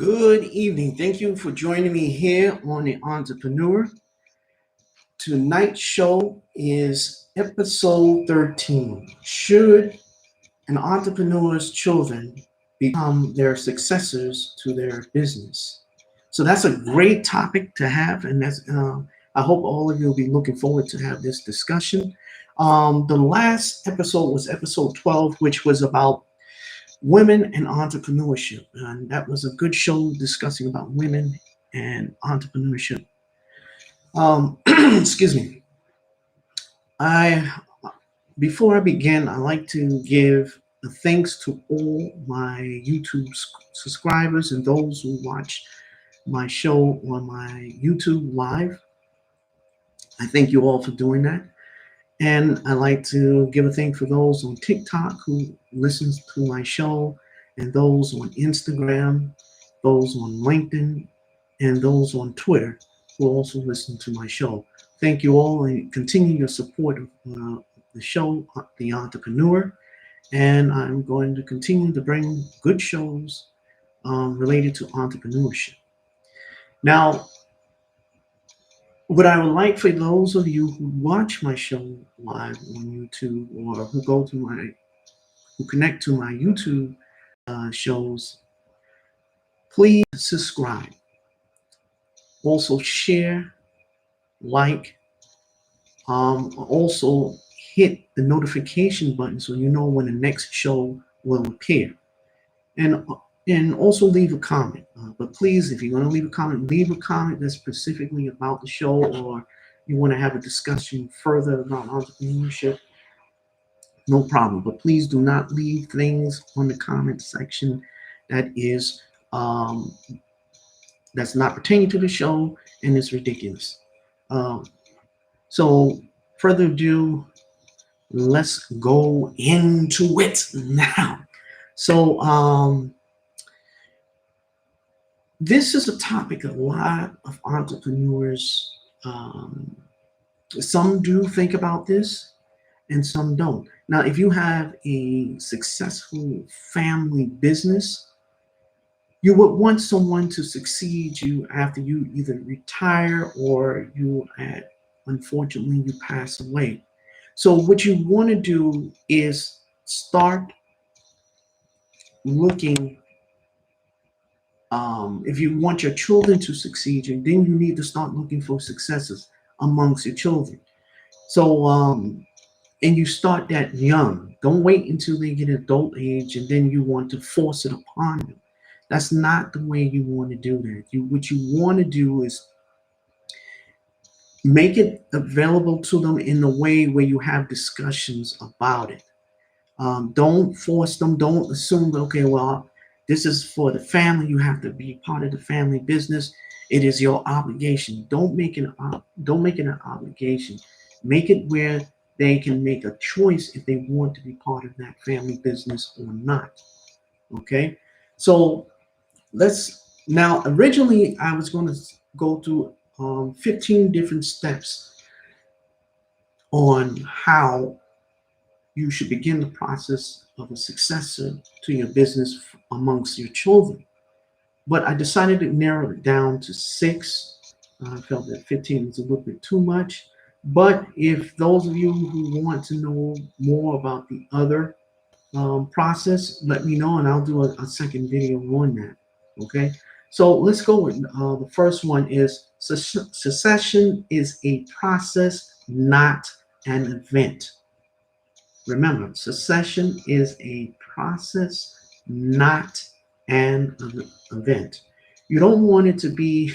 Good evening. Thank you for joining me here on the Entrepreneur. Tonight's show is episode 13. Should an entrepreneur's children become their successors to their business? So that's a great topic to have, and I hope all of you will be looking forward to have this discussion. The last episode was episode 12, which was about women and entrepreneurship. And that was a good show discussing about women and entrepreneurship. Excuse me. I Before I begin, I like to give a thanks to all my YouTube subscribers and those who watch my show on my YouTube live. I thank you all for doing that. And I like to give a thank for those on TikTok who listens to my show, and those on Instagram, those on LinkedIn, and those on Twitter who also listen to my show. Thank you all, and continue your support of the show, The Entrepreneur. And I'm going to continue to bring good shows related to entrepreneurship. Now, what I would like for those of you who watch my show live on YouTube, or who connect to my YouTube shows, please subscribe. Also share, like, also hit the notification button so you know when the next show will appear. And also leave a comment. But please, if you're going to leave a comment that's specifically about the show, or you want to have a discussion further about entrepreneurship, no problem. But please do not leave things on the comment section that is that's not pertaining to the show and is ridiculous. So further ado, let's go into it now. So this is a topic a lot of entrepreneurs, some do think about this and some don't. Now, if you have a successful family business, you would want someone to succeed you after you either retire or unfortunately, you pass away. So what you want to do is start looking. If you want your children to succeed you, then you need to start looking for successors amongst your children. So, and you start that young. Don't wait until they get adult age and then you want to force it upon them. That's not the way you want to do that. What you want to do is make it available to them in a way where you have discussions about it. Don't force them. Don't assume, okay, well, this is for the family. You have to be part of the family business. It is your obligation. Don't make it an obligation. Make it where they can make a choice if they want to be part of that family business or not. Okay, so originally I was going to go through 15 different steps on how you should begin the process of a successor to your business amongst your children. But I decided to narrow it down to 6. I felt that 15 was a little bit too much. But if those of you who want to know more about the other process, let me know and I'll do a second video on that. Okay, so let's go with the first one. Is succession is a process, not an event. Remember, succession is a process, not an event. You don't want it to be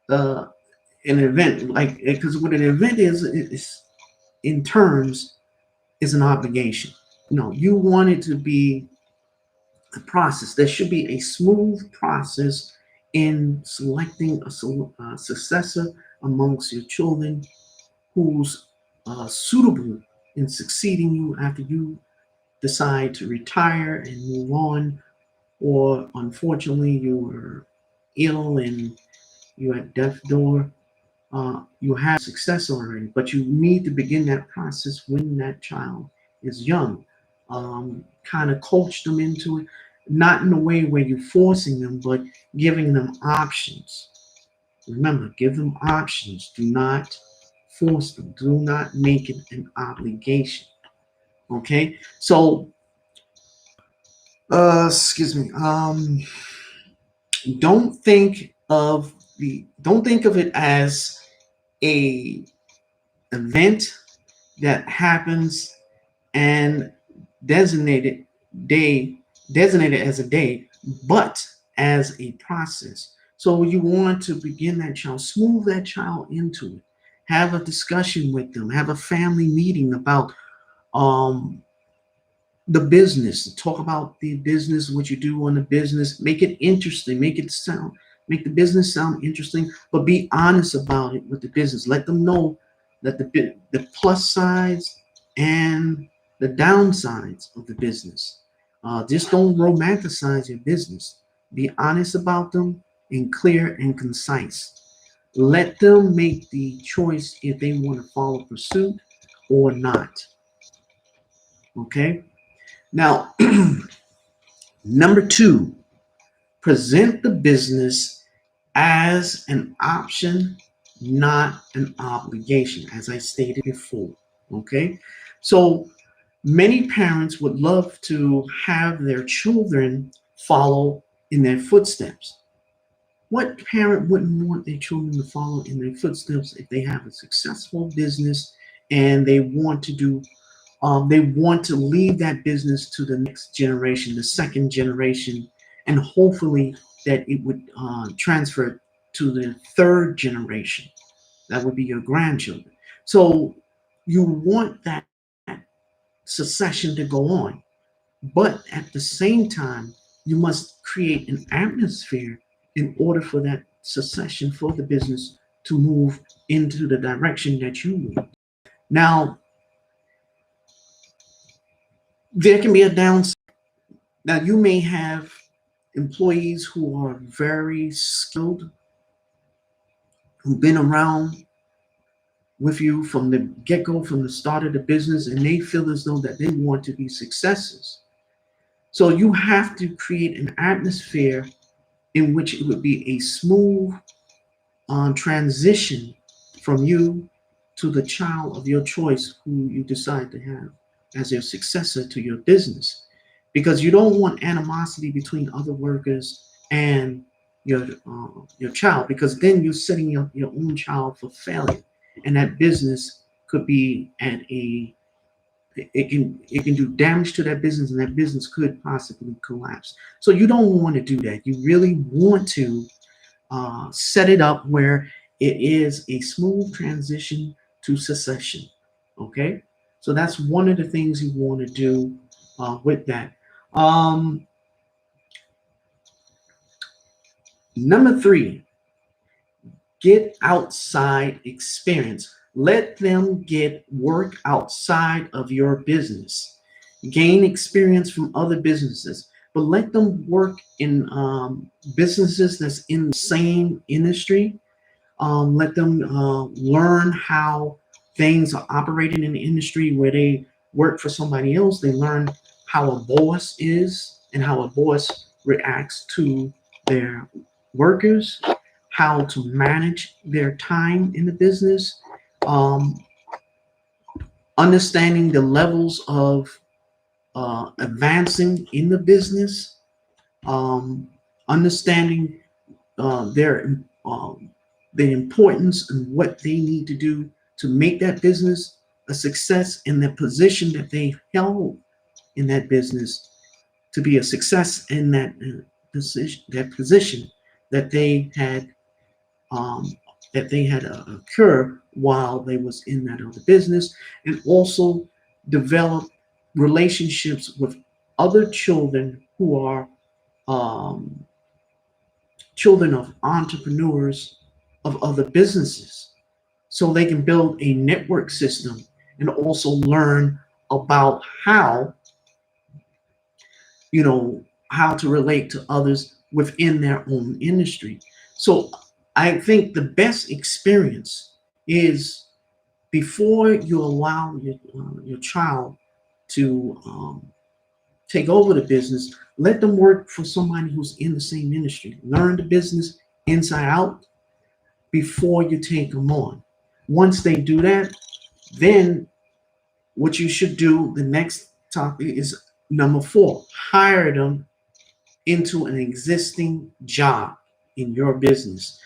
an event, like, because what an event is in terms is an obligation. No, you want it to be a process. There should be a smooth process in selecting a successor amongst your children who's suitable in succeeding you after you decide to retire and move on, or unfortunately you were ill and you're at death's door. You have success already, but you need to begin that process when that child is young. Kind of coach them into it. not in a way where you're forcing them, but giving them options. Remember, give them options. Do not force them. Do not make it an obligation. Okay? So, excuse me. Don't think of it as a event that happens and designated day designated as a day, but as a process. So you want to begin that child, smooth that child into it, have a discussion with them, have a family meeting about um the business, talk about the business, what you do on the business, make it interesting, make the business sound interesting, but be honest about it with the business. Let them know that the plus sides and the downsides of the business. Just don't romanticize your business. Be honest about them and clear and concise. Let them make the choice if they want to follow pursuit or not. Okay. Now, number two, present the business as an option, not an obligation, as I stated before. Okay, so many parents would love to have their children follow in their footsteps. What parent wouldn't want their children to follow in their footsteps if they have a successful business and they want to leave that business to the next generation, the second generation, and hopefully that it would transfer to the third generation. That would be your grandchildren. So you want that succession to go on, but at the same time, you must create an atmosphere in order for that succession for the business to move into the direction that you want. Now, there can be a downside. Now, you may have employees who are very skilled, who've been around with you from the get-go, from the start of the business, and they feel as though that they want to be successors. So you have to create an atmosphere in which it would be a smooth transition from you to the child of your choice who you decide to have as your successor to your business, because you don't want animosity between other workers and your child, because then you're setting your own child for failure, and that business could be at a it can do damage to that business, and that business could possibly collapse. So you don't want to do that. You really want to set it up where it is a smooth transition to succession. Okay, so that's one of the things you want to do with that. Um, Number three, get outside experience. Let them get work outside of your business. Gain experience from other businesses, but let them work in businesses that's in the same industry. Let them learn how things are operating in the industry where they work for somebody else. They learn how a boss is and how a boss reacts to their workers, how to manage their time in the business, um, understanding the levels of advancing in the business, understanding their the importance and what they need to do to make that business a success, in the position that they held in that business to be a success in that position that they had um, occur while they was in that other business, and also develop relationships with other children who are um, children of entrepreneurs of other businesses, so they can build a network system and also learn about how to relate to others within their own industry. So I think the best experience is before you allow your child to take over the business, let them work for somebody who's in the same industry. Learn the business inside out before you take them on. Once they do that, then what you should do, the next topic is number 4, hire them into an existing job in your business.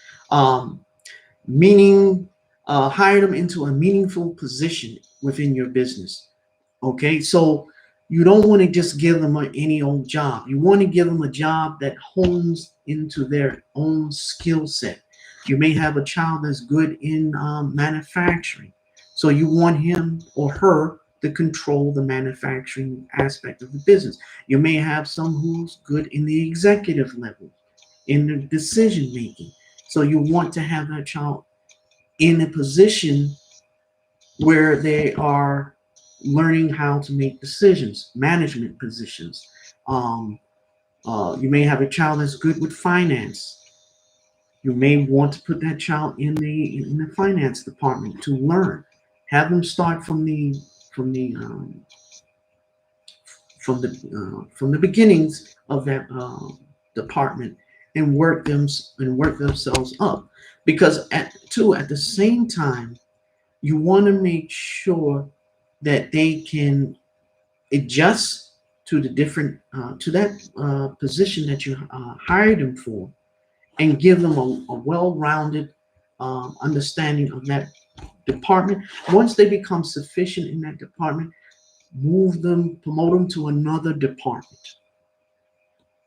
Meaning, hire them into a meaningful position within your business. Okay, so you don't want to just give them any old job. You want to give them a job that hones into their own skill set. You may have a child that's good in manufacturing, so you want him or her to control the manufacturing aspect of the business. You may have some who's good in the executive level, in the decision making. So you want to have that child in a position where they are learning how to make decisions, management positions. You may have a child that's good with finance. You may want to put that child in the finance department to learn. Have them start from the beginnings of that department and work themselves up. Because at the same time, you want to make sure that they can adjust to the different to that position that you hired them for, and give them a well-rounded understanding of that department. Once they become sufficient in that department, promote them to another department.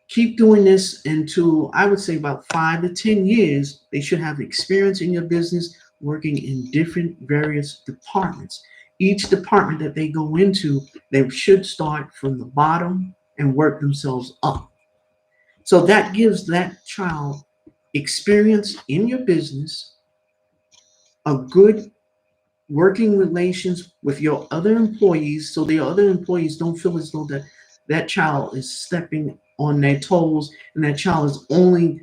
Keep doing this until, I would say, about 5 to 10 years. They should have experience in your business working in different various departments. Each department that they go into, they should start from the bottom and work themselves up. So that gives that child experience in your business, a good working relations with your other employees, so the other employees don't feel as though that child is stepping on their toes, and that child is only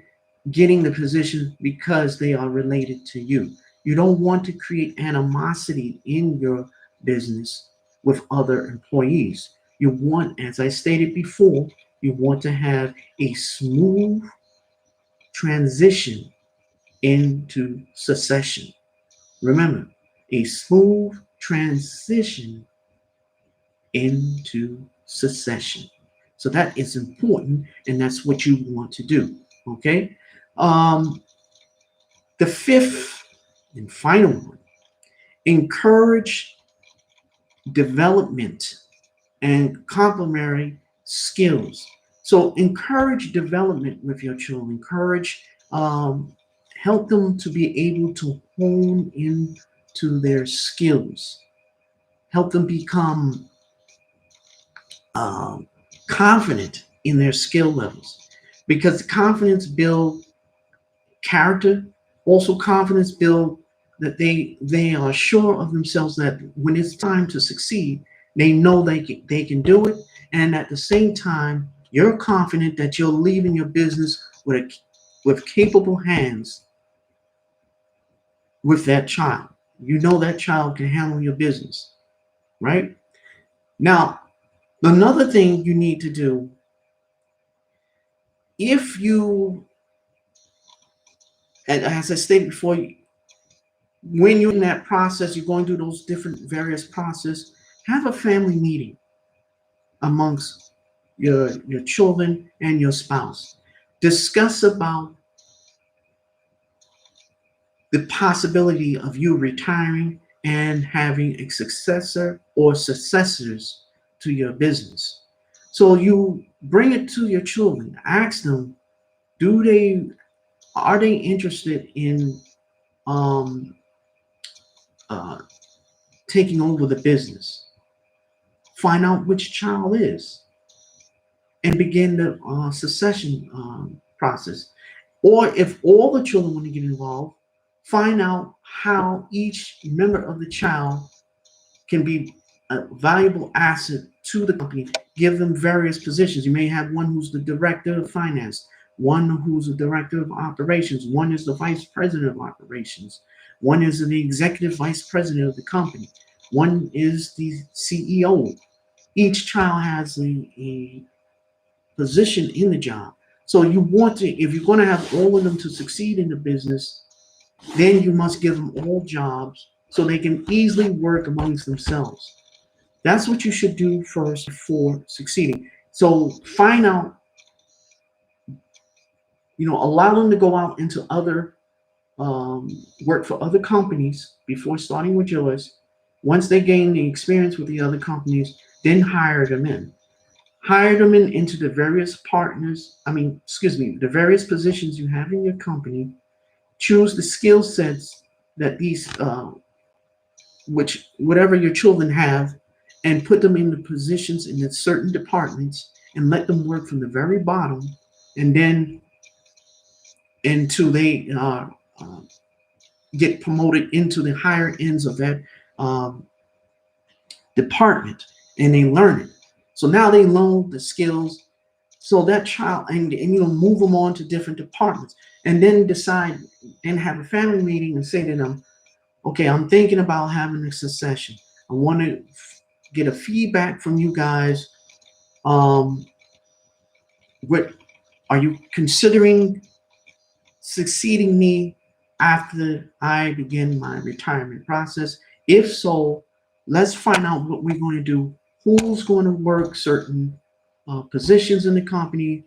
getting the position because they are related to you. You don't want to create animosity in your business with other employees. You want, as I stated before, you want to have a smooth transition into succession. Remember, a smooth transition into succession. So that is important, and that's what you want to do. Okay. The 5th and final one: encourage development and complementary skills. So encourage development with your children. Help them to be able to hone into their skills. Help them become confident in their skill levels, because confidence builds character. Also, confidence builds that they are sure of themselves, that when it's time to succeed, they know they can do it. And at the same time, you're confident that you're leaving your business with capable hands with that child. You know that child can handle your business, right? Now, another thing you need to do, if you, and as I stated before, when you're in that process, you're going through those different various process, have a family meeting amongst your children and your spouse. Discuss about the possibility of you retiring and having a successor or successors to your business. So you bring it to your children. Ask them, are they interested in taking over the business? Find out which child is, and begin the succession process. Or if all the children want to get involved, find out how each member of the child can be a valuable asset to the company. Give them various positions. You may have one who's the director of finance, one who's the director of operations, one is the vice president of operations, one is the executive vice president of the company, one is the CEO. each child has a position in the job. So you want to, if you're going to have all of them to succeed in the business, then you must give them all jobs so they can easily work amongst themselves. That's what you should do first before succeeding. So find out, allow them to go out into other, work for other companies before starting with yours. Once they gain the experience with the other companies, then hire them in. Hire them into the various the various positions you have in your company. Choose the skill sets that whatever your children have, and put them in the positions in the certain departments and let them work from the very bottom, and then until they get promoted into the higher ends of that um, department, and they learn it. So now they learn the skills. So that child, and move them on to different departments, and then decide and have a family meeting and say to them, okay, I'm thinking about having a succession. I want to get a feedback from you guys. What are you considering succeeding me after I begin my retirement process? If so, let's find out what we're going to do. Who's going to work certain positions in the company,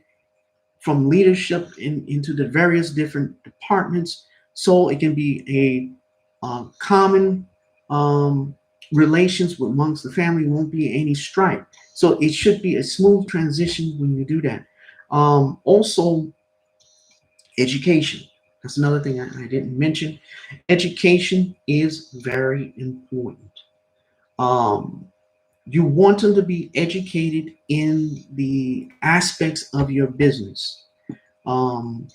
from leadership into the various different departments, so it can be a common relations amongst the family. Won't be any strife. So it should be a smooth transition when you do that. Also, education. That's another thing I didn't mention. Education is very important. Um, you want them to be educated in the aspects of your business. Um,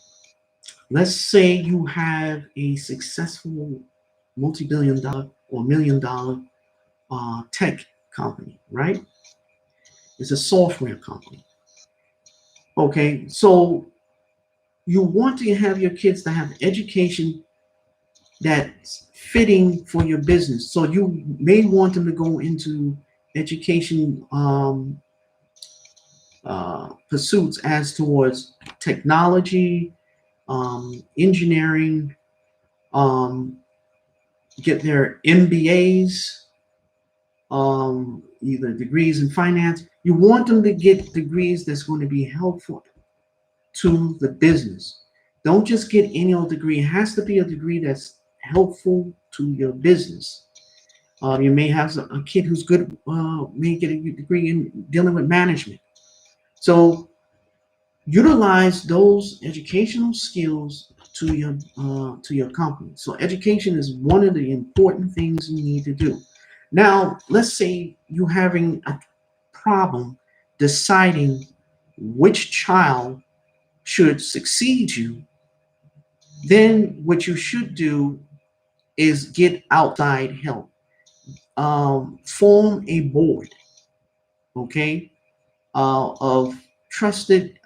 let's say you have a successful multi-billion dollar or $1 million tech company, right? It's a software company. Okay, so you want to have your kids to have education that's fitting for your business. So you may want them to go into education pursuits as towards technology, engineering, get their MBAs, either degrees in finance. You want them to get degrees that's going to be helpful to the business. Don't just get any old degree. It has to be a degree that's helpful to your business. You may have a kid who's good, may get a degree in dealing with management. So utilize those educational skills to your company. So education is one of the important things you need to do. Now, let's say you're having a problem deciding which child should succeed you. Then what you should do is get outside help. Form a board, okay, of trusted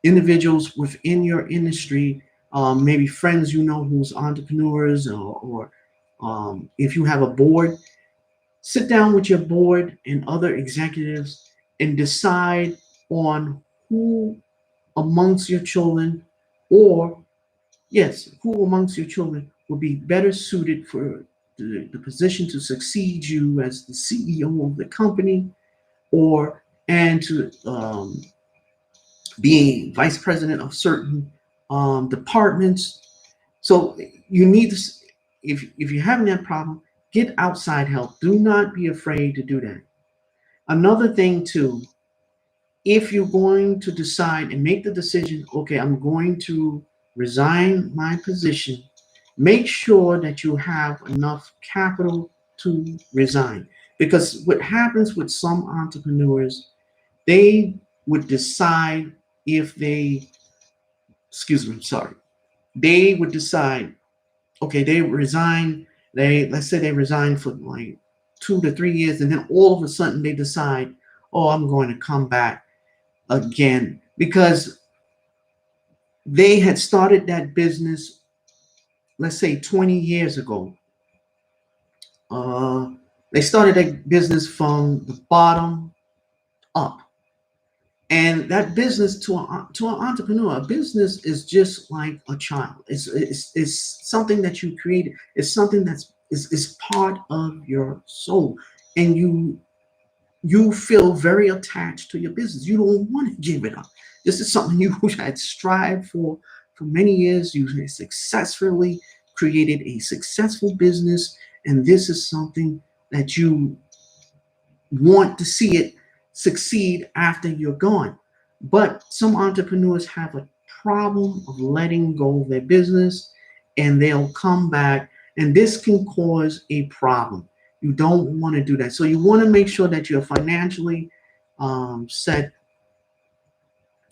individuals within your industry, maybe friends who's entrepreneurs, or if you have a board, sit down with your board and other executives and decide on who amongst your children, or yes, who amongst your children would be better suited for the position to succeed you as the CEO of the company, or and to be vice president of certain departments. So you need to, if you're having that problem, get outside help. Do not be afraid to do that. Another thing too, if you're going to decide and make the decision, okay, I'm going to resign my position, make sure that you have enough capital to resign. Because what happens with some entrepreneurs, they would decide if they, excuse me, I'm sorry, they would decide, okay, they resign, let's say they resign for like 2 to 3 years, and then all of a sudden they decide, oh, I'm going to come back again, because they had started that business, let's say 20 years ago. They started a business from the bottom up. And that business to an entrepreneur, a business is just like a child. It's something that you created. It's something is part of your soul, and you feel very attached to your business. You don't want to give it up. This is something you had strived for many years. You had successfully created a successful business, and this is something that you want to see it succeed after you're gone. But some entrepreneurs have a problem of letting go of their business, and they'll come back, and this can cause a problem. You don't want to do that. So you want to make sure that you're financially set,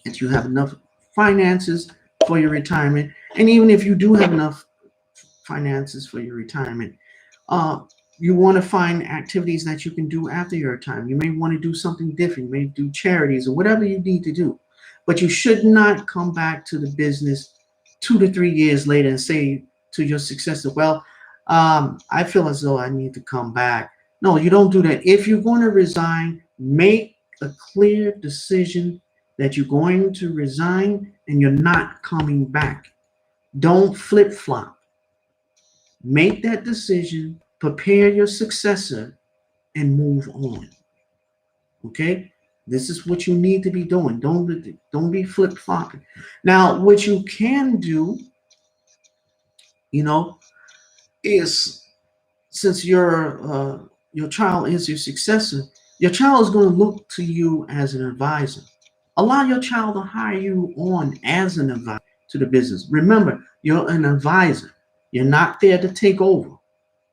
that you have enough finances for your retirement. And even if you do have enough finances for your retirement, uh, you want to find activities that you can do after your retirement. You may want to do something different. You may do charities or whatever you need to do. But you should not come back to the business 2 to 3 years later and say to your successor, well, I feel as though I need to come back. No, you don't do that. If you're going to resign, make a clear decision that you're going to resign and you're not coming back. Don't flip flop. Make that decision, prepare your successor, and move on. Okay? This is what you need to be doing. Don't be flip flopping. Now, what you can do, you know, is since your child is your successor, your child is going to look to you as an advisor. Allow your child to hire you on as an advisor to the business. Remember, you're an advisor. You're not there to take over.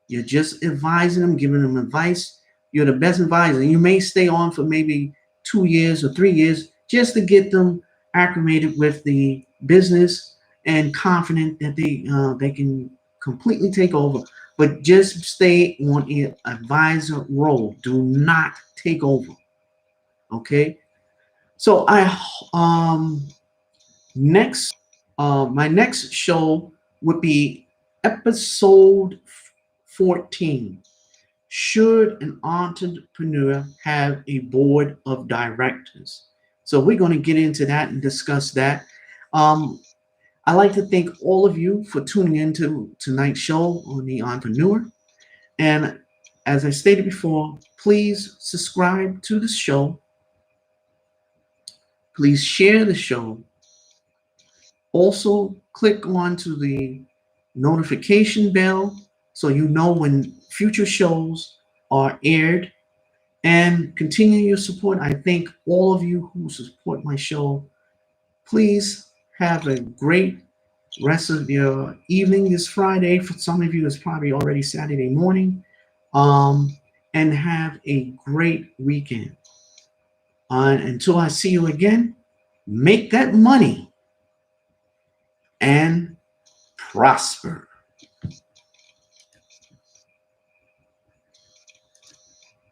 You're just advising them, giving them advice. You're the best advisor. You may stay on for maybe 2 years or 3 years just to get them acclimated with the business and confident that they can completely take over. But just stay on an advisor role. Do not take over. Okay. So next my next show would be episode 14. Should an entrepreneur have a board of directors? So we're going to get into that and discuss that. I'd like to thank all of you for tuning into tonight's show on the Entrepreneur. And as I stated before, please subscribe to the show. Please share the show. Also, click on to the notification bell so you know when future shows are aired, and continue your support. I thank all of you who support my show. Please have a great rest of your evening this Friday. For some of you, it's probably already Saturday morning. And have a great weekend. Until I see you again, make that money and prosper.